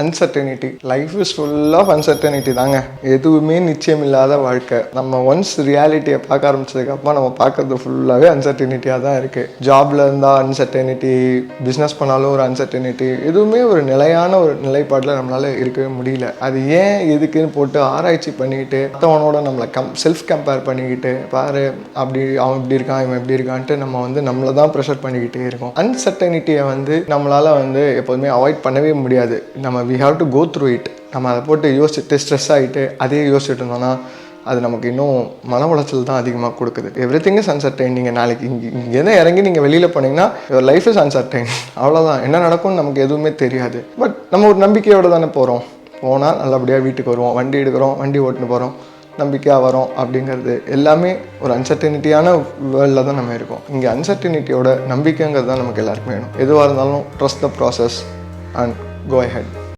Uncertainty. Life is full of uncertainty தாங்க. எதுவுமே நிச்சயம் இல்லாத வாழ்க்கை. நம்ம ஒன்ஸ் ரியாலிட்டியை பார்க்க ஆரம்பிச்சதுக்கப்புறம் நம்ம பார்க்கறது ஃபுல்லாகவே அன்சர்டனிட்டியாக தான் இருக்குது. ஜாபில் இருந்தால் அன்சர்டனிட்டி, பிஸ்னஸ் பண்ணாலும் ஒரு அன்சர்டனிட்டி, எதுவுமே ஒரு நிலையான ஒரு நிலைப்பாட்டில் நம்மளால் இருக்கவே முடியல. அது ஏன் எதுக்குன்னு போட்டு ஆராய்ச்சி பண்ணிக்கிட்டு மற்றவனோட நம்மளை செல்ஃப் கம்பேர் பண்ணிக்கிட்டு பாரு அப்படி அவன் இப்படி இருக்கான் இவன் இப்படி இருக்கான்ட்டு நம்ம நம்மளை தான் ப்ரெஷர் பண்ணிக்கிட்டே இருக்கோம். அன்சர்டனிட்டியை நம்மளால் எப்போதுமே அவாய்ட் பண்ணவே முடியாது. நம்ம we have to go through it. நம்ம அதை போட்டு யோசிச்சுட்டு ஸ்ட்ரெஸ் ஆகிட்டு அதே யோசிச்சுட்டு இருந்தோம்னா அது நமக்கு இன்னும் மன உளைச்சல் தான் அதிகமாக கொடுக்குது. Everything is uncertain. நீங்கள் நாளைக்கு இங்கேருந்து இறங்கி நீங்கள் வெளியில் போனீங்கன்னா யுவர் லைஃப் இஸ் அன்சர்டைன். அவ்வளோதான். என்ன நடக்கும்னு நமக்கு எதுவுமே தெரியாது. பட் நம்ம ஒரு நம்பிக்கையோடு தானே போகிறோம். போனால் நல்லபடியாக வீட்டுக்கு வருவோம், வண்டி எடுக்கிறோம், வண்டி ஓட்டுன்னு போகிறோம், நம்பிக்கையாக வரோம். அப்படிங்கிறது எல்லாமே ஒரு அன்சர்டனிட்டியான வேர்ல்டில் தான் நம்ம இருக்கோம். இங்கே அன்சர்டனிட்டியோட நம்பிக்கைங்கிறது தான் நமக்கு எல்லாருக்குமே வேணும். எதுவாக இருந்தாலும் trust the process and go ahead.